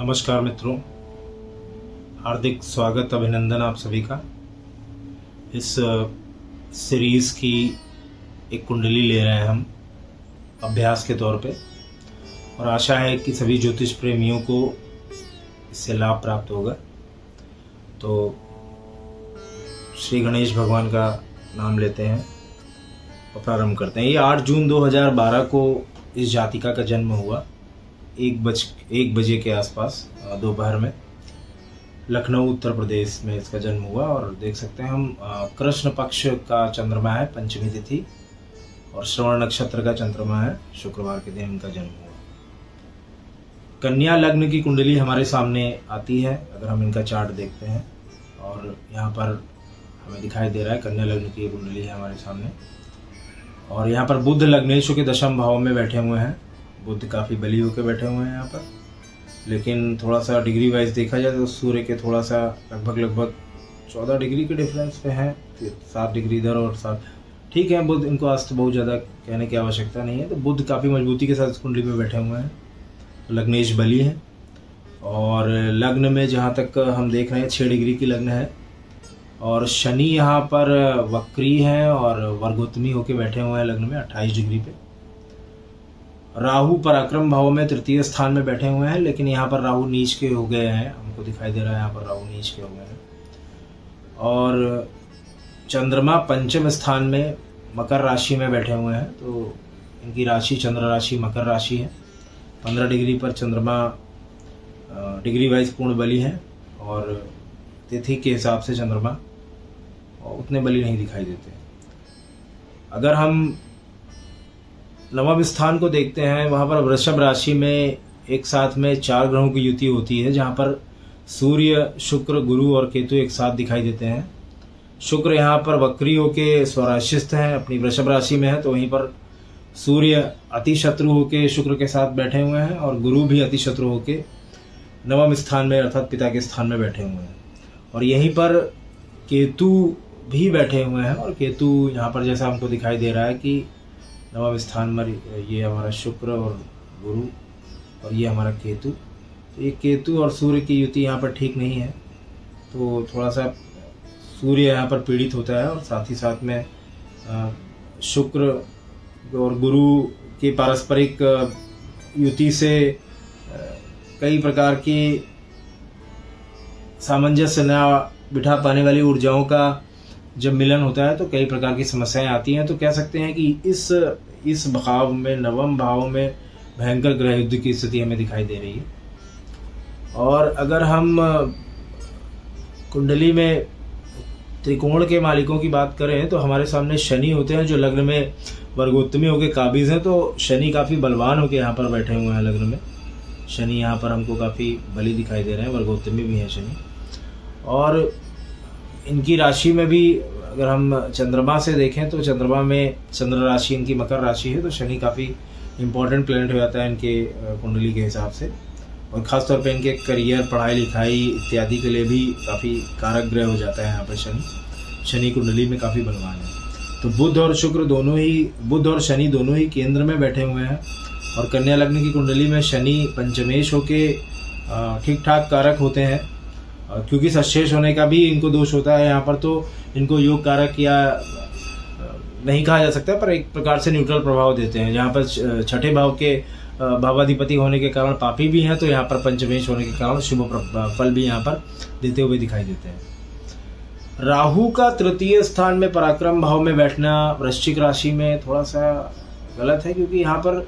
नमस्कार मित्रों, हार्दिक स्वागत अभिनंदन आप सभी का। इस सीरीज़ की एक कुंडली ले रहे हैं हम अभ्यास के तौर पे, और आशा है कि सभी ज्योतिष प्रेमियों को इससे लाभ प्राप्त होगा। तो श्री गणेश भगवान का नाम लेते हैं और प्रारंभ करते हैं। ये 8 जून 2012 को इस जातिका का जन्म हुआ, 1 बजे के आसपास दोपहर में, लखनऊ उत्तर प्रदेश में इसका जन्म हुआ। और देख सकते हैं हम कृष्ण पक्ष का चंद्रमा है, पंचमी तिथि, और श्रवण नक्षत्र का चंद्रमा है, शुक्रवार के दिन इनका जन्म हुआ। कन्या लग्न की कुंडली हमारे सामने आती है अगर हम इनका चार्ट देखते हैं, और यहाँ पर हमें दिखाई दे रहा है कन्या लग्न की कुंडली है हमारे सामने। और यहाँ पर बुध लग्नेशु के दशम भाव में बैठे हुए हैं। बुध काफ़ी बली होकर बैठे हुए हैं यहाँ पर, लेकिन थोड़ा सा डिग्री वाइज देखा जाए तो सूर्य के थोड़ा सा लगभग 14 डिग्री के डिफरेंस पे हैं, 7 डिग्री इधर और 7, ठीक है। बुध, इनको अस्त बहुत ज़्यादा कहने की आवश्यकता नहीं है। तो बुध काफ़ी मजबूती के साथ इस कुंडली में बैठे हुए हैं। तो लग्नेश बली है, और लग्न में जहाँ तक हम देख रहे हैं 6 डिग्री की लग्न है, और शनि यहाँ पर वक्री है और वर्गोत्तमी होकर बैठे हुए हैं लग्न में 28 डिग्री पे। राहु पराक्रम भाव में तृतीय स्थान में बैठे हुए हैं, लेकिन यहाँ पर राहु नीच के हो गए हैं, हमको दिखाई दे रहा है यहाँ पर राहु नीच के हो गए हैं। और चंद्रमा पंचम स्थान में मकर राशि में बैठे हुए हैं। तो इनकी राशि चंद्र राशि मकर राशि है। 15 डिग्री पर चंद्रमा डिग्री वाइज पूर्ण बली है, और तिथि के हिसाब से चंद्रमा उतने बली नहीं दिखाई देते। अगर हम नवम स्थान को देखते हैं, वहाँ पर वृषभ राशि में एक साथ में 4 ग्रहों की युति होती है, जहाँ पर सूर्य, शुक्र, गुरु और केतु एक साथ दिखाई देते हैं। शुक्र यहाँ पर वक्री होके स्वराशिस्थ हैं, अपनी वृषभ राशि में है, तो वहीं पर सूर्य अति शत्रु होके शुक्र के साथ बैठे हुए हैं, और गुरु भी अति शत्रु होके नवम स्थान में अर्थात पिता के स्थान में बैठे हुए हैं। और यहीं पर केतु भी बैठे हुए हैं, और केतु यहाँ पर जैसा हमको दिखाई दे रहा है कि नवम स्थान में ये हमारा शुक्र और गुरु, और ये हमारा केतु। तो ये केतु और सूर्य की युति यहाँ पर ठीक नहीं है, तो थोड़ा सा सूर्य यहाँ पर पीड़ित होता है, और साथ ही साथ में शुक्र और गुरु की पारस्परिक युति से कई प्रकार की सामंजस्य न बिठा पाने वाली ऊर्जाओं का जब मिलन होता है तो कई प्रकार की समस्याएं आती हैं। तो कह सकते हैं कि इस भाव में, नवम भाव में भयंकर ग्रह युद्ध की स्थिति हमें दिखाई दे रही है। और अगर हम कुंडली में त्रिकोण के मालिकों की बात करें तो हमारे सामने शनि होते हैं, जो लग्न में वर्गोत्तमी होकर काबिज हैं। तो शनि काफ़ी बलवान होकर यहाँ पर बैठे हुए हैं लग्न में। शनि यहाँ पर हमको काफ़ी बली दिखाई दे रहे हैं, वर्गोत्तमी भी हैं शनि। और इनकी राशि में भी अगर हम चंद्रमा से देखें तो चंद्रमा में चंद्र राशि इनकी मकर राशि है, तो शनि काफ़ी इम्पोर्टेंट प्लैनेट हो जाता है इनके कुंडली के हिसाब से। और ख़ासतौर पे इनके करियर, पढ़ाई लिखाई इत्यादि के लिए भी काफ़ी कारक ग्रह हो जाता है यहाँ पर शनि कुंडली में काफ़ी बलवान है। तो बुध और शनि दोनों ही केंद्र में बैठे हुए हैं, और कन्या लग्न की कुंडली में शनि पंचमेश होके ठीक ठाक कारक होते हैं, क्योंकि सशेष होने का भी इनको दोष होता है यहाँ पर, तो इनको योग कारक या नहीं कहा जा सकता, पर एक प्रकार से न्यूट्रल प्रभाव देते हैं। जहाँ पर छठे भाव के भावाधिपति होने के कारण पापी भी हैं, तो यहाँ पर पंचमेश होने के कारण शुभ फल भी यहाँ पर देते हुए दिखाई देते हैं। राहु का तृतीय स्थान में पराक्रम भाव में बैठना वृश्चिक राशि में थोड़ा सा गलत है, क्योंकि यहाँ पर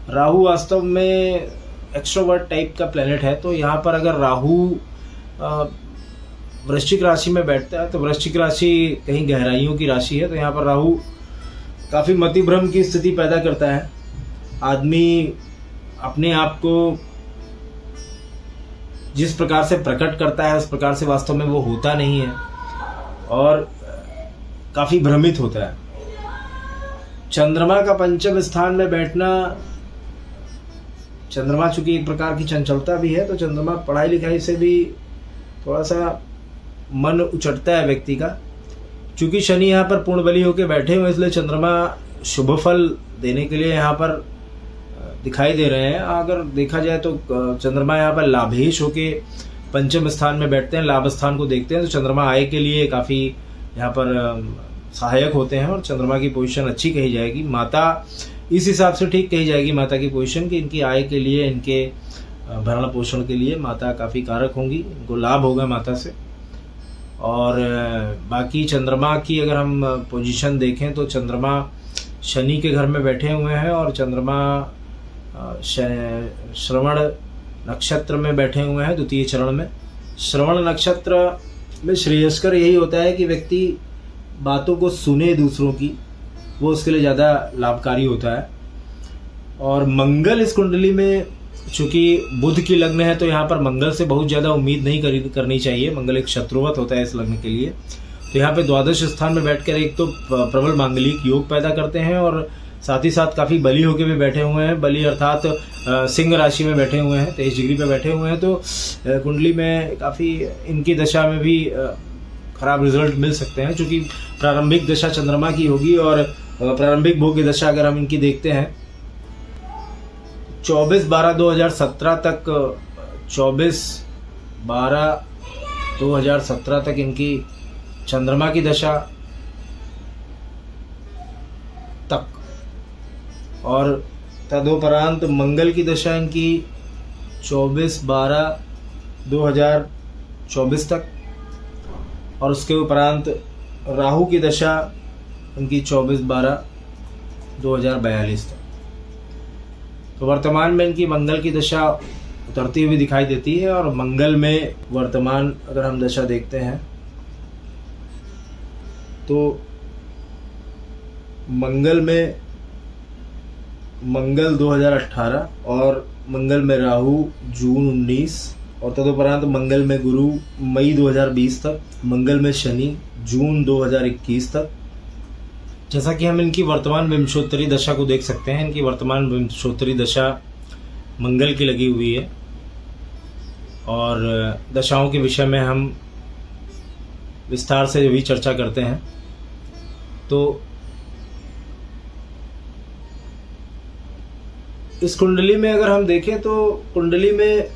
राहु वास्तव में एक्सट्रोवर्ट टाइप का प्लेनेट है। तो यहाँ पर अगर राहु वृश्चिक राशि में बैठता है तो वृश्चिक राशि कहीं गहराइयों की राशि है, तो यहाँ पर राहु काफ़ी मतिभ्रम की स्थिति पैदा करता है। आदमी अपने आप को जिस प्रकार से प्रकट करता है उस प्रकार से वास्तव में वो होता नहीं है, और काफ़ी भ्रमित होता है। चंद्रमा का पंचम स्थान में बैठना, चंद्रमा चूंकि एक प्रकार की चंचलता भी है, तो चंद्रमा पढ़ाई लिखाई से भी थोड़ा सा मन उचटता है व्यक्ति का। चूंकि शनि यहाँ पर पूर्ण बली होकर बैठे हुए, इसलिए चंद्रमा शुभ फल देने के लिए यहाँ पर दिखाई दे रहे हैं। अगर देखा जाए तो चंद्रमा यहाँ पर लाभेश होके पंचम स्थान में बैठते हैं, लाभ स्थान को देखते हैं, तो चंद्रमा आय के लिए काफ़ी यहाँ पर सहायक होते हैं और चंद्रमा की पोजीशन अच्छी कही जाएगी। माता इस हिसाब से ठीक कही जाएगी माता की पोजीशन कि इनकी आय के लिए, इनके भरण पोषण के लिए माता काफ़ी कारक होंगी, इनको लाभ होगा माता से। और बाकी चंद्रमा की अगर हम पोजीशन देखें तो चंद्रमा शनि के घर में बैठे हुए हैं और चंद्रमा श्रवण नक्षत्र में बैठे हुए हैं द्वितीय चरण में। श्रवण नक्षत्र में श्रेयस्कर यही होता है कि व्यक्ति बातों को सुने दूसरों की, वो उसके लिए ज़्यादा लाभकारी होता है। और मंगल इस कुंडली में, चूंकि बुध की लग्न है तो यहाँ पर मंगल से बहुत ज़्यादा उम्मीद नहीं करनी चाहिए। मंगल एक शत्रुवत होता है इस लग्न के लिए। तो यहाँ पे द्वादश स्थान में बैठकर एक तो प्रबल मांगलिक योग पैदा करते हैं और साथ ही साथ काफ़ी बली होके भी बैठे हुए हैं। बली अर्थात सिंह राशि में बैठे हुए हैं, 23 डिग्री पे बैठे हुए हैं। तो कुंडली में काफ़ी इनकी दशा में भी खराब रिजल्ट मिल सकते हैं, चूँकि प्रारंभिक दशा चंद्रमा की होगी। और प्रारंभिक भोग्य दशा अगर हम इनकी देखते हैं 24/12/2017 तक, 24/12/2017 तक इनकी चंद्रमा की दशा तक, और तदुपरांत मंगल की दशा इनकी 24/12/2024 तक, और उसके उपरांत राहु की दशा इनकी 24/12/2042 तक। तो वर्तमान में इनकी मंगल की दशा उतरती हुई दिखाई देती है। और मंगल में वर्तमान अगर हम दशा देखते हैं तो मंगल में मंगल 2018 और मंगल में राहु जून 19, और तदुपरांत मंगल में गुरु मई 2020 तक, मंगल में शनि जून 2021 तक। जैसा कि हम इनकी वर्तमान विंशोत्तरी दशा को देख सकते हैं, इनकी वर्तमान विंशोत्तरी दशा मंगल की लगी हुई है। और दशाओं के विषय में हम विस्तार से भी चर्चा करते हैं। तो इस कुंडली में अगर हम देखें तो कुंडली में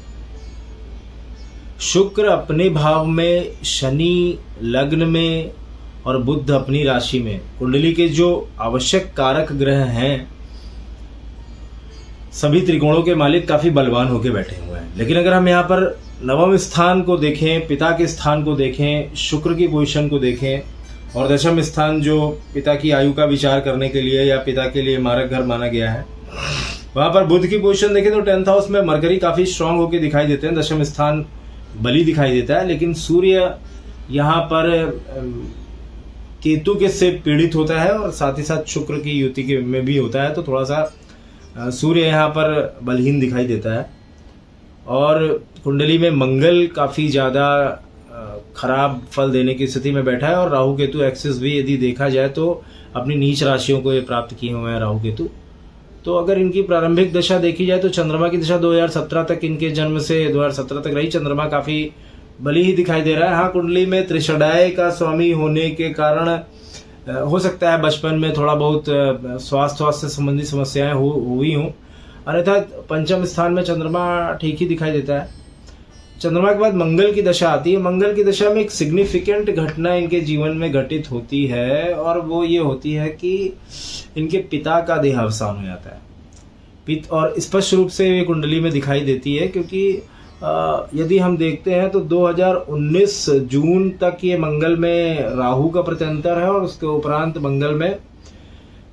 शुक्र अपने भाव में, शनि लग्न में और बुध अपनी राशि में, कुंडली के जो आवश्यक कारक ग्रह हैं सभी त्रिकोणों के मालिक काफ़ी बलवान होकर बैठे हुए हैं। लेकिन अगर हम यहाँ पर नवम स्थान को देखें, पिता के स्थान को देखें, शुक्र की पोजीशन को देखें, और दशम स्थान जो पिता की आयु का विचार करने के लिए या पिता के लिए मारक घर माना गया है, वहाँ पर बुध की पोजीशन देखें तो 10th हाउस में मरकरी काफ़ी स्ट्रांग होकर दिखाई देते हैं। दशम स्थान बली दिखाई देता है। लेकिन सूर्य यहाँ पर केतु के से पीड़ित होता है और साथ ही साथ शुक्र की युति के में भी होता है, तो थोड़ा सा सूर्य यहाँ पर बलहीन दिखाई देता है। और कुंडली में मंगल काफ़ी ज़्यादा खराब फल देने की स्थिति में बैठा है, और राहु केतु एक्सिस भी यदि देखा जाए तो अपनी नीच राशियों को ये प्राप्त किए हुए हैं राहु केतु। तो अगर इनकी प्रारंभिक दशा देखी जाए तो चंद्रमा की दशा 2017 तक, इनके जन्म से 2017 तक रही। चंद्रमा काफ़ी बली ही दिखाई दे रहा है। हाँ, कुंडली में त्रिषडाय का स्वामी होने के कारण हो सकता है बचपन में थोड़ा बहुत स्वास्थ्य से संबंधी समस्याएं हुई हों, अन्यथा पंचम स्थान में चंद्रमा ठीक ही दिखाई देता है। चंद्रमा के बाद मंगल की दशा आती है। मंगल की दशा में एक सिग्निफिकेंट घटना इनके जीवन में घटित होती है, और वो ये होती है कि इनके पिता का देहावसान हो जाता है। और स्पष्ट रूप से ये कुंडली में दिखाई देती है, क्योंकि यदि हम देखते हैं तो 2019 जून तक ये मंगल में राहु का प्रत्यंतर है, और उसके उपरांत मंगल में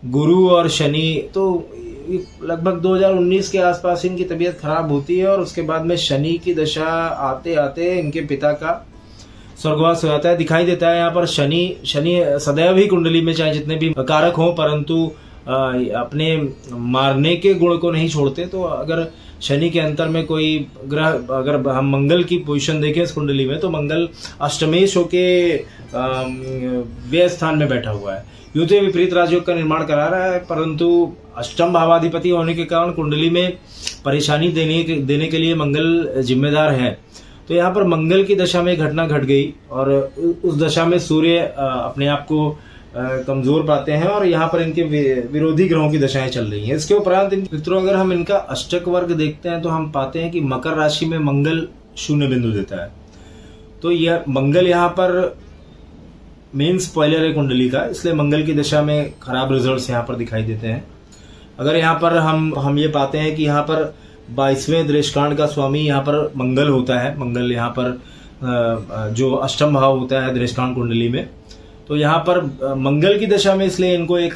गुरु और शनि। तो लगभग 2019 के आसपास इनकी तबीयत खराब होती है, और उसके बाद में शनि की दशा आते आते इनके पिता का स्वर्गवास हो जाता है। दिखाई देता है यहाँ पर शनि सदैव ही कुंडली में चाहे जितने भी कारक हों, परंतु अपने मारने के गुण को नहीं छोड़ते। तो अगर शनि के अंतर में कोई ग्रह, अगर हम मंगल की पोजीशन देखें इस कुंडली में, तो मंगल अष्टमेश होके व्यय स्थान में बैठा हुआ है। यूं तो विपरीत राजयोग का निर्माण करा रहा है, परंतु अष्टम भावाधिपति होने के कारण कुंडली में परेशानी देने के लिए मंगल जिम्मेदार है। तो यहाँ पर मंगल की दशा में घटना घट गई, और उस दशा में सूर्य अपने आप को कमजोर पाते हैं और यहाँ पर इनके विरोधी ग्रहों की दशाएं चल रही हैं। इसके उपरांत मित्रों अगर हम इनका अष्टक वर्ग देखते हैं तो हम पाते हैं कि मकर राशि में मंगल 0 बिंदु देता है। तो यह मंगल यहाँ पर मेन स्पॉइलर है कुंडली का, इसलिए मंगल की दशा में खराब रिजल्ट्स यहाँ पर दिखाई देते हैं। अगर यहाँ पर हम ये पाते हैं कि यहाँ पर 22वें दृष्टांत का स्वामी यहाँ पर मंगल होता है। मंगल यहाँ पर जो अष्टम भाव होता है दृष्टांत कुंडली में, तो यहाँ पर मंगल की दशा में इसलिए इनको एक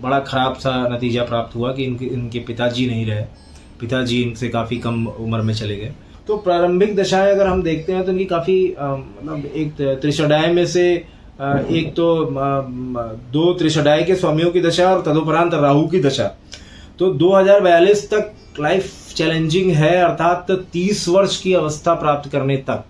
बड़ा खराब सा नतीजा प्राप्त हुआ कि इनके पिताजी नहीं रहे, पिताजी इनसे काफ़ी कम उम्र में चले गए। तो प्रारंभिक दशाएं अगर हम देखते हैं तो इनकी काफ़ी मतलब एक त्रिषडाय में से एक तो 2 त्रिषडाय के स्वामियों की दशा और तदुपरांत राहु की दशा। तो 2042 तक लाइफ चैलेंजिंग है, अर्थात 30 वर्ष की अवस्था प्राप्त करने तक।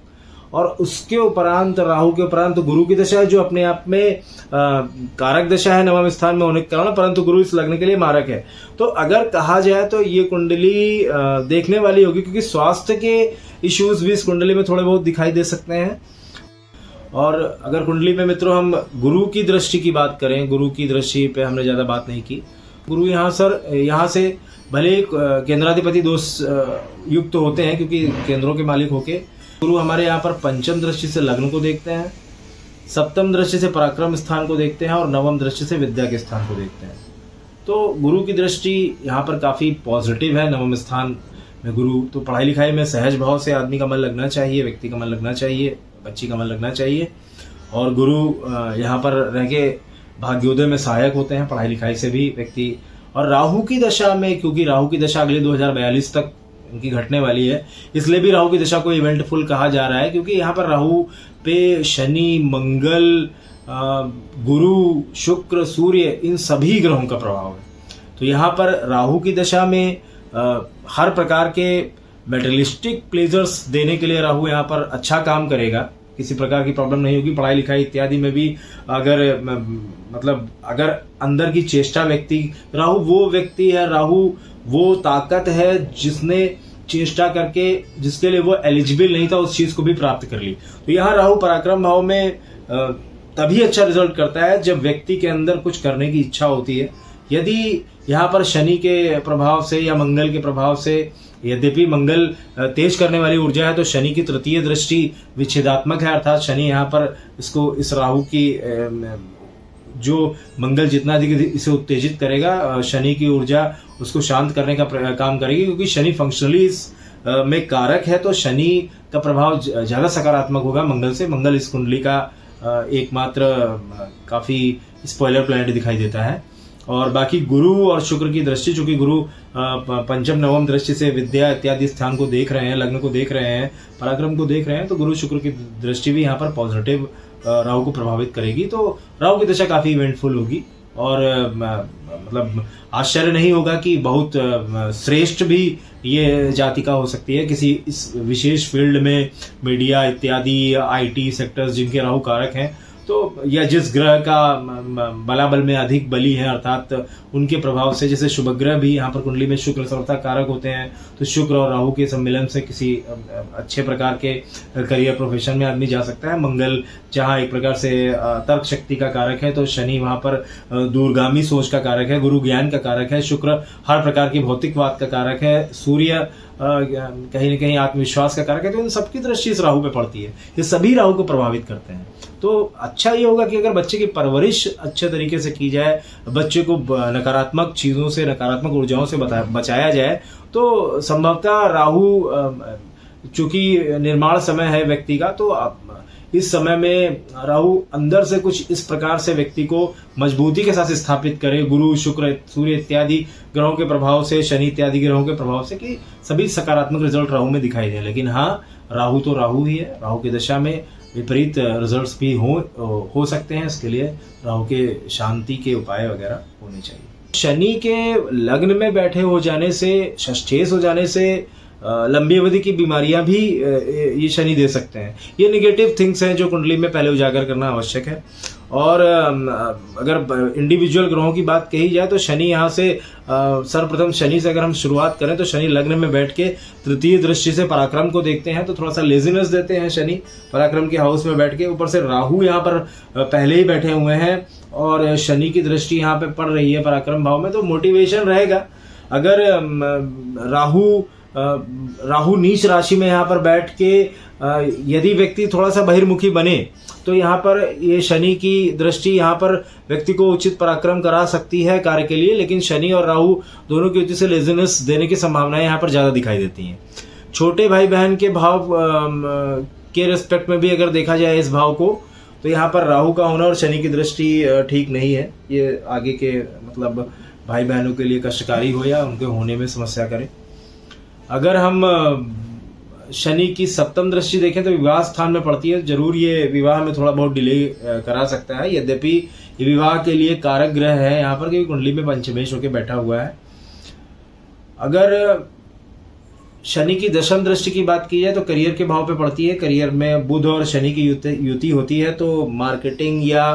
और उसके उपरांत राहु के उपरांत गुरु की दशा है, जो अपने आप में कारक दशा है 9वें स्थान में होने के कारण, परंतु गुरु इस लग्न के लिए मारक है। तो अगर कहा जाए तो ये कुंडली देखने वाली होगी, क्योंकि स्वास्थ्य के इश्यूज भी इस कुंडली में थोड़े बहुत दिखाई दे सकते हैं। और अगर कुंडली में मित्रों हम गुरु की दृष्टि की बात करें, गुरु की दृष्टि पे हमने ज़्यादा बात नहीं की। गुरु यहाँ से भले केंद्राधिपति दोष युक्त होते हैं, क्योंकि केंद्रों के मालिक होके गुरु हमारे यहाँ पर पंचम दृष्टि से लग्न को देखते हैं, सप्तम दृष्टि से पराक्रम स्थान को देखते हैं और नवम दृष्टि से विद्या के स्थान को देखते हैं। तो गुरु की दृष्टि यहाँ पर काफ़ी पॉजिटिव है। नवम स्थान में गुरु, तो पढ़ाई लिखाई में सहज भाव से आदमी का मन लगना चाहिए, व्यक्ति का मन लगना चाहिए, बच्ची का मन लगना चाहिए। और गुरु यहाँ पर रह के भाग्योदय में सहायक होते हैं पढ़ाई लिखाई से भी व्यक्ति। और राहु की दशा में, क्योंकि राहु की दशा अगले 2042 तक इनकी घटने वाली है, इसलिए भी राहु की दशा को इवेंटफुल कहा जा रहा है, क्योंकि यहाँ पर राहु पे शनि, मंगल, गुरु, शुक्र, सूर्य, इन सभी ग्रहों का प्रभाव है। तो यहाँ पर राहु की दशा में हर प्रकार के मेटेरियलिस्टिक प्लेजर्स देने के लिए राहु यहाँ पर अच्छा काम करेगा, किसी प्रकार की प्रॉब्लम नहीं होगी। पढ़ाई लिखाई इत्यादि में भी अगर अंदर की चेष्टा राहु वो व्यक्ति है, राहु वो ताकत है जिसने चेष्टा करके, जिसके लिए वो एलिजिबल नहीं था, उस चीज को भी प्राप्त कर ली। तो यहाँ राहु पराक्रम भाव में तभी अच्छा रिजल्ट करता है जब व्यक्ति के अंदर कुछ करने की इच्छा होती है। यदि यहाँ पर शनि के प्रभाव से या मंगल के प्रभाव से, यद्यपि मंगल तेज करने वाली ऊर्जा है, तो शनि की तृतीय दृष्टि विच्छेदात्मक है, अर्थात शनि यहाँ पर इस राहु की जो मंगल जितना अधिक इसे उत्तेजित करेगा, शनि की ऊर्जा उसको शांत करने का काम करेगी, क्योंकि शनि फंक्शनली में कारक है। तो शनि का प्रभाव ज़्यादा सकारात्मक होगा मंगल से। मंगल इस कुंडली का एकमात्र काफ़ी स्पॉइलर प्लैनेट दिखाई देता है। और बाकी गुरु और शुक्र की दृष्टि, चूंकि गुरु पंचम नवम दृष्टि से विद्या इत्यादि स्थान को देख रहे हैं, लग्न को देख रहे हैं, पराक्रम को देख रहे हैं, तो गुरु शुक्र की दृष्टि भी यहाँ पर पॉजिटिव राहु को प्रभावित करेगी। तो राहु की दशा काफ़ी इवेंटफुल होगी और मतलब आश्चर्य नहीं होगा कि बहुत श्रेष्ठ भी ये जातिका हो सकती है किसी इस विशेष फील्ड में, मीडिया इत्यादि, आईटी सेक्टर्स जिनके राहु कारक हैं। तो या जिस ग्रह का बलाबल में अधिक बली है, अर्थात उनके प्रभाव से, जैसे शुभ ग्रह भी यहाँ पर कुंडली में शुक्र सर्वथा कारक होते हैं, तो शुक्र और राहु के सम्मिलन से किसी अच्छे प्रकार के करियर प्रोफेशन में आदमी जा सकता है। मंगल जहाँ एक प्रकार से तर्क शक्ति का कारक है, तो शनि वहाँ पर दूरगामी सोच का कारक है, गुरु ज्ञान का कारक है, शुक्र हर प्रकार की भौतिकवाद का कारक है, सूर्य कहीं न कहीं आत्मविश्वास का कारक है। तो इन सबकी दृष्टि इस राहु पे पड़ती है, ये सभी राहु को प्रभावित करते हैं। तो अच्छा ये होगा कि अगर बच्चे की परवरिश अच्छे तरीके से की जाए, बच्चे को नकारात्मक चीज़ों से, नकारात्मक ऊर्जाओं से बचाया जाए, तो संभवतः राहु चूंकि निर्माण समय है व्यक्ति का, तो इस समय में राहु अंदर से कुछ इस प्रकार से व्यक्ति को मजबूती के साथ स्थापित करे, गुरु, शुक्र, सूर्य इत्यादि ग्रहों के प्रभाव से, शनि इत्यादि ग्रहों के प्रभाव से, कि सभी सकारात्मक रिजल्ट राहु में दिखाई दे। लेकिन हाँ, राहु तो राहु ही है, राहु की दशा में विपरीत रिजल्ट्स भी हो सकते हैं। इसके लिए राहु के शांति के उपाय वगैरह होने चाहिए। शनि के लग्न में बैठे हो जाने से, षष्ठेश हो जाने से लंबी अवधि की बीमारियां भी ये शनि दे सकते हैं। ये नेगेटिव थिंग्स हैं जो कुंडली में पहले उजागर करना आवश्यक है। और अगर इंडिविजुअल ग्रहों की बात कही जाए तो शनि यहाँ से सर्वप्रथम शनि से अगर हम शुरुआत करें तो शनि लग्न में बैठ के तृतीय दृष्टि से पराक्रम को देखते हैं, तो थोड़ा सा लेजीनेस देते हैं शनि पराक्रम के हाउस में बैठ के। ऊपर से राहु यहाँ पर पहले ही बैठे हुए हैं और शनि की दृष्टि यहाँ पे पड़ रही है पराक्रम भाव में, तो मोटिवेशन रहेगा। अगर राहु नीच राशि में यहाँ पर बैठ के यदि व्यक्ति थोड़ा सा बहिर्मुखी बने तो यहाँ पर ये शनि की दृष्टि यहाँ पर व्यक्ति को उचित पराक्रम करा सकती है कार्य के लिए, लेकिन शनि और राहु दोनों की युति से लेजीनेस देने की संभावनाएं यहाँ पर ज्यादा दिखाई देती हैं। छोटे भाई बहन के भाव के रिस्पेक्ट में भी अगर देखा जाए इस भाव को, तो यहाँ पर राहु का होना और शनि की दृष्टि ठीक नहीं है। ये आगे के मतलब भाई बहनों के लिए कष्टकारी हो या उनके होने में समस्या करे। अगर हम शनि की सप्तम दृष्टि देखें तो विवाह स्थान में पड़ती है, जरूर ये विवाह में थोड़ा बहुत डिले करा सकता है। यद्यपि ये विवाह के लिए कारक ग्रह है यहाँ पर, क्योंकि कुंडली में पंचमेश होकर बैठा हुआ है। अगर शनि की दशम दृष्टि की बात की जाए तो करियर के भाव पे पड़ती है। करियर में बुध और शनि की युति होती है, तो मार्केटिंग या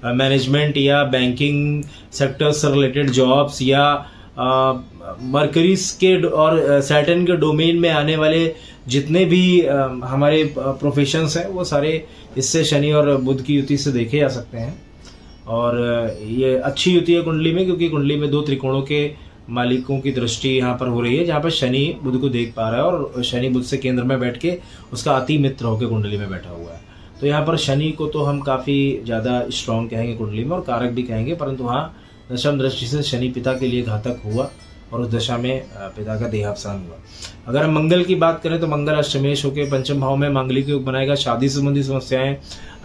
मैनेजमेंट या बैंकिंग सेक्टर से रिलेटेड जॉब्स या मरकरीज के और सैटर्न के डोमेन में आने वाले जितने भी हमारे प्रोफेशंस हैं वो सारे इससे शनि और बुध की युति से देखे जा सकते हैं। और ये अच्छी युति है कुंडली में, क्योंकि कुंडली में दो त्रिकोणों के मालिकों की दृष्टि यहाँ पर हो रही है, जहाँ पर शनि बुध को देख पा रहा है और शनि बुध से केंद्र में बैठ के उसका अति मित्र होकर कुंडली में बैठा हुआ है। तो यहाँ पर शनि को तो हम काफ़ी ज़्यादा स्ट्रॉन्ग कहेंगे कुंडली में और कारक भी कहेंगे, परंतु हाँ दशम दृष्टि से शनि पिता के लिए घातक हुआ और उस दशा में पिता का देहावसान हुआ। अगर हम मंगल की बात करें तो मंगल अष्टमेश होकर पंचम भाव में मांगलिक योग बनाएगा। शादी संबंधी समस्याएं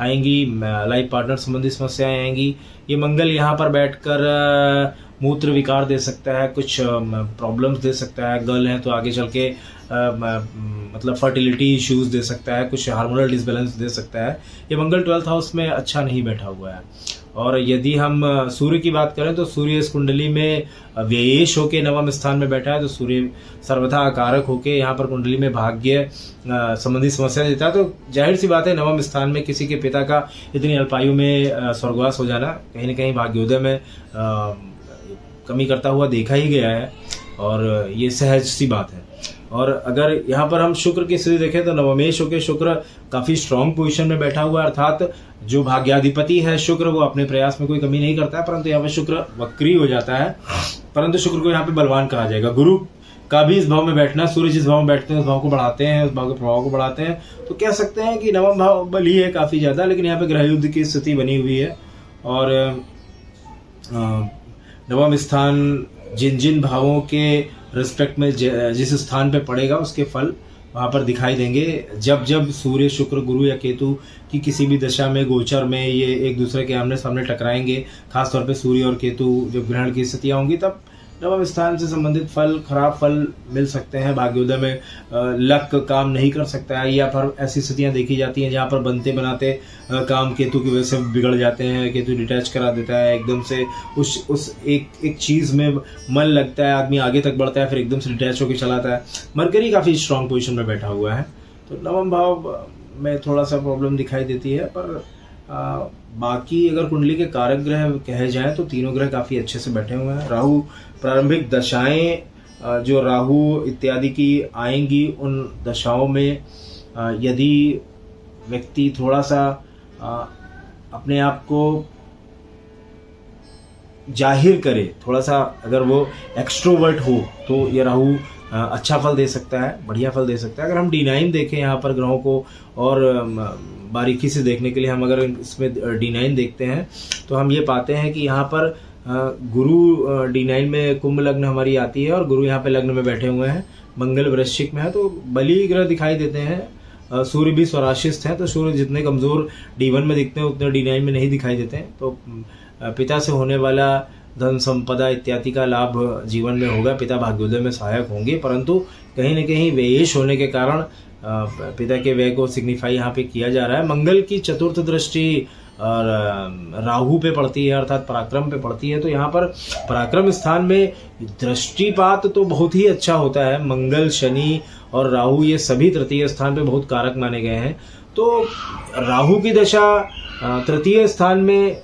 आएंगी, लाइफ पार्टनर संबंधी समस्याएं आएंगी। ये मंगल यहाँ पर बैठकर मूत्र विकार दे सकता है, कुछ प्रॉब्लम्स दे सकता है। गर्ल है तो आगे चल के मतलब फर्टिलिटी इश्यूज दे सकता है, कुछ हार्मोनल डिसबैलेंस दे सकता है। ये मंगल 12th हाउस में अच्छा नहीं बैठा हुआ है। और यदि हम सूर्य की बात करें तो सूर्य इस कुंडली में व्ययेश होके नवम स्थान में बैठा है, तो सूर्य सर्वथा अकारक होके यहाँ पर कुंडली में भाग्य संबंधी समस्या देता है। तो जाहिर सी बात है नवम स्थान में किसी के पिता का इतनी अल्पायु में स्वर्गवास हो जाना कहीं न कहीं भाग्योदय में कमी करता हुआ देखा ही गया है, और ये सहज सी बात है। और अगर यहाँ पर हम शुक्र की स्थिति देखें तो नवमेश होकर शुक्र काफी स्ट्रांग पोजीशन में बैठा हुआ है, अर्थात जो भाग्याधिपति है शुक्र वो अपने प्रयास में कोई कमी नहीं करता है, परंतु यहाँ पर शुक्र वक्री हो जाता है। परंतु शुक्र को यहाँ पे बलवान कहा जाएगा। गुरु का भी इस भाव में बैठना, सूर्य जिस भाव में बैठते हैं उस भाव को बढ़ाते हैं, उस भाव के प्रभाव को बढ़ाते हैं। तो कह सकते हैं कि नवम भाव बली है काफी ज्यादा, लेकिन यहाँ पे ग्रह युद्ध की स्थिति बनी हुई है। और नवम स्थान जिन जिन भावों के रिस्पेक्ट में जिस स्थान पे पड़ेगा उसके फल वहाँ पर दिखाई देंगे। जब जब सूर्य शुक्र गुरु या केतु की किसी भी दशा में गोचर में ये एक दूसरे के आमने सामने टकराएंगे, खासतौर पे सूर्य और केतु जब ग्रहण की स्थितियाँ होंगी, तब नवम स्थान से संबंधित फल, खराब फल मिल सकते हैं। भाग्योदय में लक काम नहीं कर सकता है, या फिर ऐसी स्थितियां देखी जाती हैं जहां पर बनते बनाते काम केतु की वजह से बिगड़ जाते हैं। केतु डिटैच करा देता है, एकदम से उस एक चीज़ में मन लगता है, आदमी आगे तक बढ़ता है, फिर एकदम से डिटैच होकर चलाता है। मरकरी काफ़ी स्ट्रांग पोजिशन में बैठा हुआ है, तो नवम भाव में थोड़ा सा प्रॉब्लम दिखाई देती है। पर बाकी अगर कुंडली के कारक ग्रह कहे जाएं तो तीनों ग्रह काफ़ी अच्छे से बैठे हुए हैं। राहु प्रारंभिक दशाएं जो राहु इत्यादि की आएंगी, उन दशाओं में यदि व्यक्ति थोड़ा सा अपने आप को जाहिर करे, थोड़ा सा अगर वो एक्सट्रोवर्ट हो, तो ये राहु अच्छा फल दे सकता है, बढ़िया फल दे सकता है। अगर हम D9 देखें यहाँ पर ग्रहों को और बारीकी से देखने के लिए हम अगर इसमें D9 देखते हैं तो हम ये पाते हैं कि यहाँ पर गुरु D9 में कुंभ लग्न हमारी आती है और गुरु यहाँ पे लग्न में बैठे हुए हैं, मंगल वृश्चिक में है, तो बली ग्रह दिखाई देते हैं। सूर्य भी स्वराशिस्त है, तो सूर्य जितने कमजोर D1 में दिखते हैं उतने D9 में नहीं दिखाई देते हैं। तो पिता से होने वाला धन संपदा इत्यादि का लाभ जीवन में होगा, पिता भाग्योदय में सहायक होंगे, परंतु कहीं न कहीं व्ययेश होने के कारण पिता के व्यय को सिग्निफाई यहाँ पे किया जा रहा है। मंगल की चतुर्थ दृष्टि और राहु पे पड़ती है, अर्थात पराक्रम पे पड़ती है, तो यहाँ पर पराक्रम स्थान में दृष्टिपात तो बहुत ही अच्छा होता है। मंगल, शनि और राहु, ये सभी तृतीय स्थान पे बहुत कारक माने गए हैं। तो राहु की दशा तृतीय स्थान में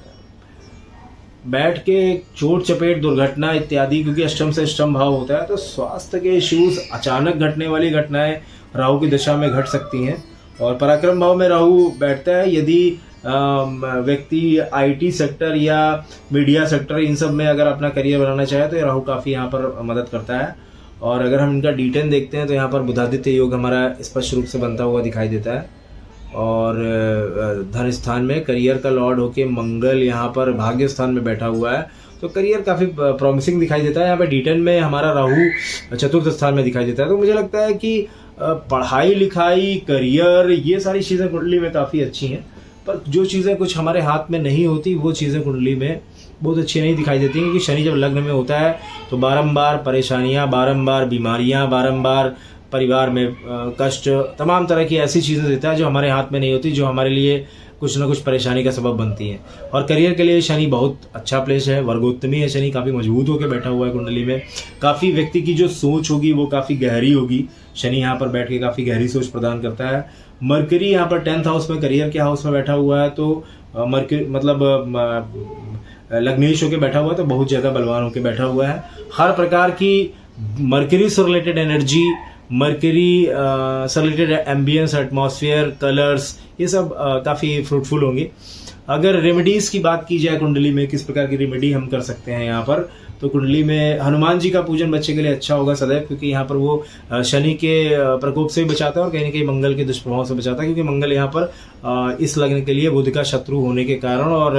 बैठ के चोट चपेट दुर्घटना इत्यादि, क्योंकि अष्टम से अष्टम भाव होता है, तो स्वास्थ्य के इश्यूज, अचानक घटने वाली घटनाएं राहु की दशा में घट सकती हैं। और पराक्रम भाव में राहु बैठता है, यदि व्यक्ति आईटी सेक्टर या मीडिया सेक्टर इन सब में अगर अपना करियर बनाना चाहे तो राहु काफ़ी यहाँ पर मदद करता है। और अगर हम इनका D10 देखते हैं तो यहाँ पर बुधादित्य योग हमारा स्पष्ट रूप से बनता हुआ दिखाई देता है। और धन स्थान में करियर का लॉर्ड होके मंगल यहाँ पर भाग्य स्थान में बैठा हुआ है, तो करियर काफ़ी प्रॉमिसिंग दिखाई देता है। यहाँ पर D10 में हमारा राहु चतुर्थ स्थान में दिखाई देता है। तो मुझे लगता है कि पढ़ाई लिखाई, करियर, ये सारी चीज़ें कुंडली में काफ़ी अच्छी हैं, पर जो चीज़ें कुछ हमारे हाथ में नहीं होती वो चीज़ें कुंडली में बहुत अच्छी नहीं दिखाई देती, क्योंकि शनि जब लग्न में होता है तो बारंबार परेशानियां, बारंबार बीमारियां, बारंबार परिवार में कष्ट, तमाम तरह की ऐसी चीज़ें देता है जो हमारे हाथ में नहीं होती, जो हमारे लिए कुछ ना कुछ परेशानी का सबब बनती है। और करियर के लिए शनि बहुत अच्छा प्लेस है, वर्गोत्तमी है शनि, काफ़ी मजबूत होकर बैठा हुआ है कुंडली में। काफ़ी व्यक्ति की जो सोच होगी वो काफ़ी गहरी होगी, शनि यहाँ पर बैठ के काफ़ी गहरी सोच प्रदान करता है। मरकरी यहाँ पर 10th हाउस में, करियर के हाउस में बैठा हुआ है, तो मरकरी मतलब लग्नेश होकर बैठा हुआ है, तो बहुत ज़्यादा बलवान होकर बैठा हुआ है। हर प्रकार की मरकरी से रिलेटेड एनर्जी, मरकरी से रिलेटेड एम्बियंस, एटमॉस्फेयर, कलर्स, ये सब काफ़ी फ्रूटफुल होंगे। अगर रेमेडीज़ की बात की जाए कुंडली में, किस प्रकार की रेमेडी हम कर सकते हैं यहाँ पर, तो कुंडली में हनुमान जी का पूजन बच्चे के लिए अच्छा होगा सदैव, क्योंकि यहाँ पर वो शनि के प्रकोप से भी बचाता है और कहीं ना कहीं मंगल के दुष्प्रभाव से बचाता है, क्योंकि मंगल यहाँ पर इस लग्न के लिए बुध का शत्रु होने के कारण और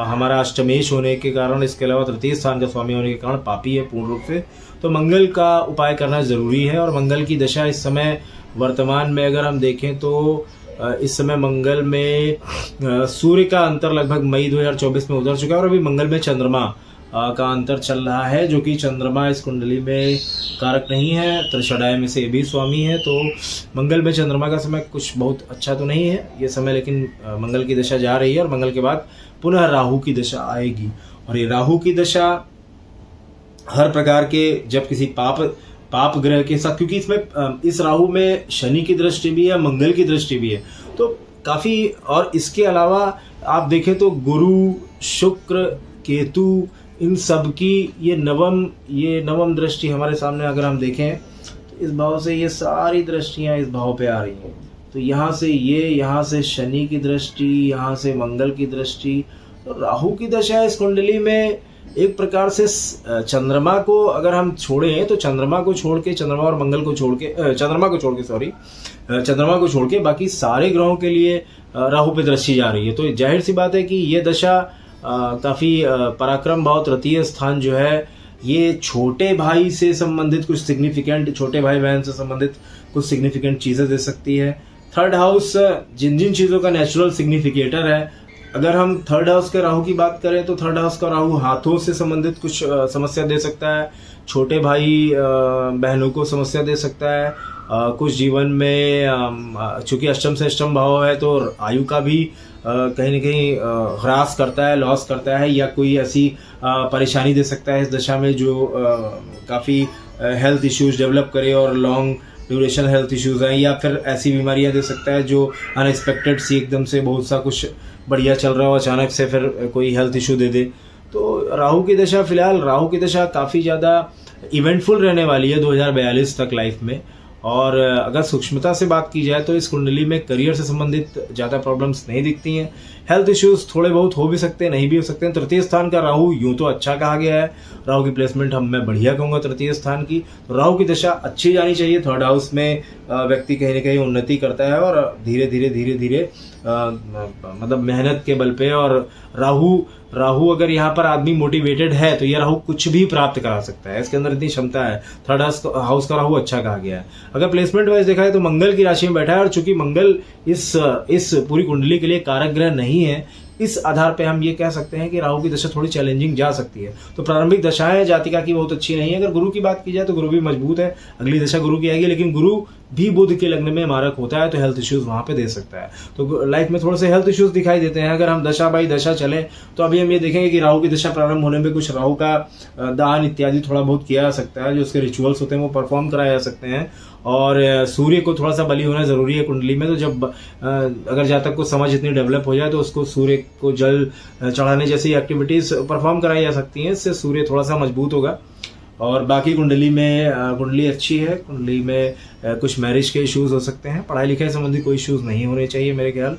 हमारा अष्टमेश होने के कारण, इसके अलावा तृतीय स्थान का स्वामी होने के कारण पापी है पूर्ण रूप से। तो मंगल का उपाय करना ज़रूरी है। और मंगल की दशा इस समय वर्तमान में अगर हम देखें तो इस समय मंगल में सूर्य का अंतर लगभग मई 2024 में उतर चुका है, और अभी मंगल में चंद्रमा का अंतर चल रहा है, जो कि चंद्रमा इस कुंडली में कारक नहीं है, त्रिषडाय में से भी स्वामी है। तो मंगल में चंद्रमा का समय कुछ बहुत अच्छा तो नहीं है ये समय, लेकिन मंगल की दशा जा रही है और मंगल के बाद पुनः राहु की दशा आएगी। और ये राहु की दशा हर प्रकार के, जब किसी पाप ग्रह के साथ, क्योंकि इसमें इस राहु में शनि की दृष्टि भी है, मंगल की दृष्टि भी है, तो काफ़ी, और इसके अलावा आप देखें तो गुरु, शुक्र, केतु, इन सब की ये नवम दृष्टि हमारे सामने अगर हम देखें तो इस भाव से ये सारी दृष्टियां इस भाव पे आ रही हैं। तो यहाँ से ये, यहाँ से शनि की दृष्टि, यहाँ से मंगल की दृष्टि, तो राहु की दशा इस कुंडली में एक प्रकार से चंद्रमा को अगर हम छोड़ें तो चंद्रमा को छोड़ के, चंद्रमा और मंगल को छोड़ के, चंद्रमा को छोड़ के बाकी सारे ग्रहों के लिए राहु पे दृष्टि जा रही है। तो जाहिर सी बात है कि ये दशा काफ़ी पराक्रम भाव तृतीय स्थान जो है, ये छोटे भाई से संबंधित कुछ सिग्निफिकेंट, छोटे भाई बहन से संबंधित कुछ सिग्निफिकेंट चीज़ें दे सकती है। थर्ड हाउस जिन जिन चीज़ों का नेचुरल सिग्निफिकेटर है, अगर हम थर्ड हाउस के राहु की बात करें तो थर्ड हाउस का राहु हाथों से संबंधित कुछ समस्या दे सकता है, छोटे भाई बहनों को समस्या दे सकता है, कुछ जीवन में चूंकि अष्टम से अष्टम भाव है तो आयु का भी कहीं ना कहीं ह्रास करता है, लॉस करता है, या कोई ऐसी परेशानी दे सकता है इस दशा में जो काफ़ी हेल्थ इश्यूज डेवलप करे और लॉन्ग ड्यूरेशन हेल्थ इश्यूज हैं, या फिर ऐसी बीमारियां दे सकता है जो अनएक्सपेक्टेड सी एकदम से बहुत सा कुछ बढ़िया चल रहा हो अचानक से फिर कोई हेल्थ इशू दे दे। तो राहु की दशा, फिलहाल राहु की दशा काफ़ी ज़्यादा इवेंटफुल रहने वाली है 2042 तक लाइफ में। और अगर सूक्ष्मता से बात की जाए तो इस कुंडली में करियर से संबंधित ज़्यादा प्रॉब्लम्स नहीं दिखती हैं। हेल्थ इश्यूज थोड़े बहुत हो भी सकते हैं, नहीं भी हो सकते हैं। तृतीय स्थान का राहु यूं तो अच्छा कहा गया है, राहु की प्लेसमेंट मैं बढ़िया कहूँगा तृतीय स्थान की। तो राहु की दशा अच्छी जानी चाहिए। थर्ड हाउस में व्यक्ति कहीं ना कहीं उन्नति करता है और धीरे धीरे मतलब मेहनत के बल पे, और राहु अगर यहाँ पर आदमी मोटिवेटेड है तो ये राहु कुछ भी प्राप्त करा सकता है, इसके अंदर इतनी क्षमता है। थर्ड हाउस का राहु अच्छा कहा गया है। अगर प्लेसमेंट वाइज देखा है तो मंगल की राशि में बैठा है, और चूंकि मंगल इस पूरी कुंडली के लिए कारक ग्रह नहीं है, इस आधार पे हम ये कह सकते हैं कि राहु की दशा थोड़ी चैलेंजिंग जा सकती है। तो प्रारंभिक दशाएं जातिका की बहुत अच्छी नहीं है। अगर गुरु की बात की जाए तो गुरु भी मजबूत है, अगली दशा गुरु की आएगी, लेकिन गुरु भी बुध के लग्न में मारक होता है तो हेल्थ इश्यूज वहां पे दे सकता है। तो लाइफ में थोड़े से हेल्थ इश्यूज दिखाई देते हैं। अगर हम दशा बाई दशा चले तो अभी हम ये देखेंगे कि राहु की दशा प्रारंभ होने में कुछ राहु का दान इत्यादि थोड़ा बहुत किया जा सकता है, जो उसके रिचुअल्स होते हैं वो परफॉर्म कराए जा सकते हैं। और सूर्य को थोड़ा सा बलि होना जरूरी है कुंडली में। तो जब अगर जातक को समझ इतनी डेवलप हो जाए तो उसको सूर्य को जल चढ़ाने जैसी एक्टिविटीज परफॉर्म कराई जा सकती हैं। इससे सूर्य थोड़ा सा मजबूत होगा। और बाकी कुंडली में कुंडली अच्छी है। कुंडली में कुछ मैरिज के इश्यूज हो सकते हैं, पढ़ाई लिखाई संबंधी कोई इश्यूज नहीं होने चाहिए मेरे ख्याल।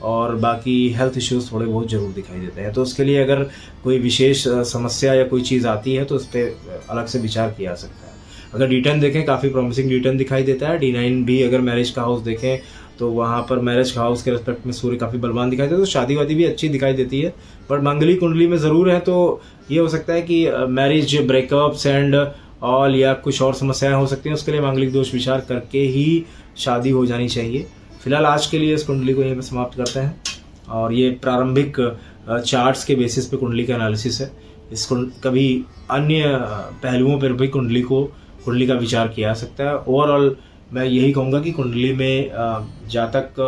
और बाकी हेल्थ इश्यूज थोड़े बहुत जरूर दिखाई देते हैं। तो उसके लिए अगर कोई विशेष समस्या या कोई चीज़ आती है तो उस पर अलग से विचार किया जा सकता है। अगर D10 देखें, काफ़ी प्रॉमिसिंग D10 दिखाई देता है। D9 भी अगर मैरिज का हाउस देखें तो वहाँ पर मैरिज का हाउस के रेस्पेक्ट में सूर्य काफ़ी बलवान दिखाई देता है। तो शादी वादी भी अच्छी दिखाई देती है। पर मंगली कुंडली में ज़रूर है तो ये हो सकता है कि मैरिज ब्रेकअप्स एंड ऑल या कुछ और समस्याएं हो सकती हैं। उसके लिए मांगलिक दोष विचार करके ही शादी हो जानी चाहिए। फिलहाल आज के लिए इस कुंडली को यहीं पर समाप्त करते हैं। और ये प्रारंभिक चार्ट्स के बेसिस पे कुंडली का एनालिसिस है। इस कभी अन्य पहलुओं पर भी कुंडली का विचार किया जा सकता है। ओवरऑल मैं यही कहूँगा कि कुंडली में जातक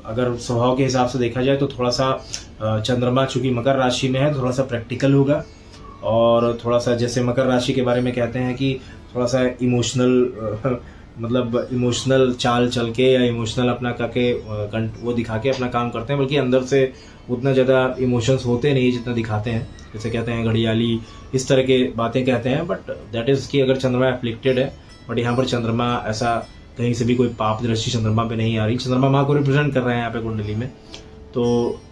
अगर स्वभाव के हिसाब से देखा जाए तो थोड़ा सा चंद्रमा चूंकि मकर राशि में है थोड़ा सा प्रैक्टिकल होगा। और थोड़ा सा जैसे मकर राशि के बारे में कहते हैं कि थोड़ा सा इमोशनल मतलब इमोशनल चाल चल के या इमोशनल अपना करके वो दिखा के अपना काम करते हैं, बल्कि अंदर से उतना ज़्यादा इमोशंस होते नहीं जितना दिखाते हैं। जैसे कहते हैं घड़ियाली, इस तरह के बातें कहते हैं। बट दैट इज़ कि अगर चंद्रमा एफ्लिक्टेड है, बट यहाँ पर चंद्रमा ऐसा कहीं से भी कोई पाप दृष्टि चंद्रमा पे नहीं आ रही। चंद्रमा माँ को रिप्रेजेंट कर रहे हैं यहाँ पे कुंडली में। तो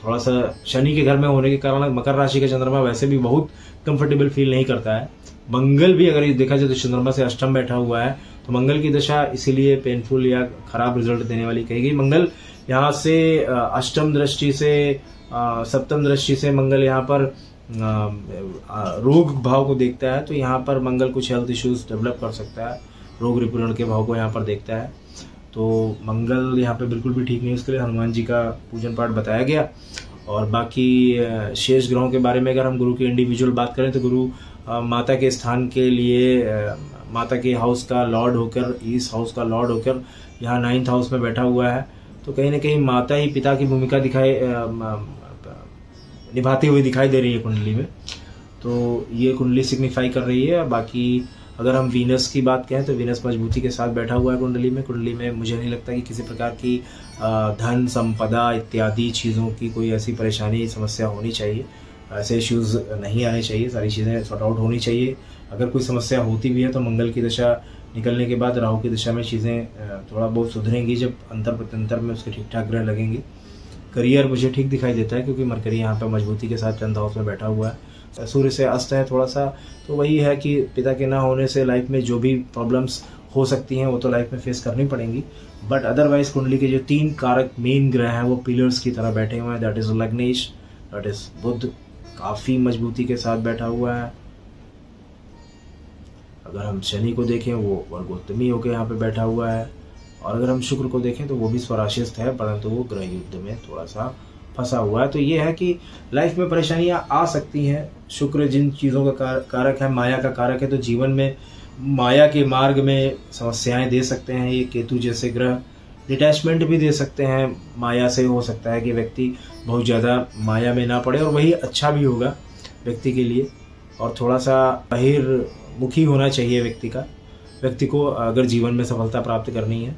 थोड़ा सा शनि के घर में होने के कारण मकर राशि का चंद्रमा वैसे भी बहुत कंफर्टेबल फील नहीं करता है। मंगल भी अगर देखा जाए तो चंद्रमा से अष्टम बैठा हुआ है, तो मंगल की दशा इसीलिए पेनफुल या खराब रिजल्ट देने वाली कही गई। मंगल यहाँ से अष्टम दृष्टि से सप्तम दृष्टि से मंगल यहाँ पर रोग भाव को देखता है। तो यहाँ पर मंगल कुछ हेल्थ इश्यूज डेवलप कर सकता है। रोग रिपूरण के भाव को यहाँ पर देखता है। तो मंगल यहाँ पे बिल्कुल भी ठीक नहीं। उसके लिए हनुमान जी का पूजन पाठ बताया गया। और बाकी शेष ग्रहों के बारे में अगर हम गुरु की इंडिविजुअल बात करें तो गुरु माता के स्थान के लिए माता के हाउस का लॉर्ड होकर, ईस्ट हाउस का लॉर्ड होकर यहाँ 9th हाउस में बैठा हुआ है। तो कहीं ना कहीं माता ही पिता की भूमिका निभाती हुई दिखाई दे रही है कुंडली में। तो ये कुंडली सिग्निफाई कर रही है। बाकी अगर हम वीनस की बात कहें तो वीनस मजबूती के साथ बैठा हुआ है कुंडली में। कुंडली में मुझे नहीं लगता कि किसी प्रकार की धन संपदा इत्यादि चीज़ों की कोई ऐसी परेशानी समस्या होनी चाहिए। ऐसे इश्यूज़ नहीं आने चाहिए। सारी चीज़ें सॉर्ट आउट होनी चाहिए। अगर कोई समस्या होती भी है तो मंगल की दशा निकलने के बाद राहु की दशा में चीज़ें थोड़ा बहुत सुधरेंगी जब अंतर प्रत्यंतर में उसके ठीक ठाक ग्रह लगेंगे। करियर मुझे ठीक दिखाई देता है क्योंकि मरकरी यहाँ पर मजबूती के साथ 10th हाउस में बैठा हुआ है। सूर्य से अस्त है थोड़ा सा, तो वही है कि पिता के ना होने से लाइफ में जो भी प्रॉब्लम्स हो सकती हैं वो तो लाइफ में फेस करनी पड़ेंगी। बट अदरवाइज कुंडली के जो 3 कारक मेन ग्रह हैं वो पिलर्स की तरह बैठे हुए हैं। दैट इज़ लग्नेश, दैट इज़ बुध काफ़ी मजबूती के साथ बैठा हुआ है। अगर हम शनि को देखें वो वर्गोत्तमी होकर यहाँ पे बैठा हुआ है। और अगर हम शुक्र को देखें तो वो भी स्वराशिस्थ है, परंतु वो ग्रह युद्ध में थोड़ा सा फंसा हुआ है। तो ये है कि लाइफ में परेशानियां आ सकती हैं। शुक्र जिन चीज़ों का कारक है, माया का कारक है, तो जीवन में माया के मार्ग में समस्याएं दे सकते हैं। ये केतु जैसे ग्रह डिटैचमेंट भी दे सकते हैं माया से। हो सकता है कि व्यक्ति बहुत ज़्यादा माया में ना पड़े और वही अच्छा भी होगा व्यक्ति के लिए। और थोड़ा सा बहिर्मुखी होना चाहिए व्यक्ति को अगर जीवन में सफलता प्राप्त करनी है।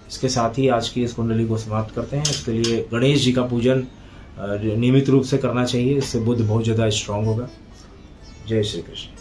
इसके साथ ही आज की इस कुंडली को समाप्त करते हैं। इसके लिए गणेश जी का पूजन नियमित रूप से करना चाहिए। इससे बुध बहुत ज़्यादा स्ट्रांग होगा। जय श्री कृष्ण।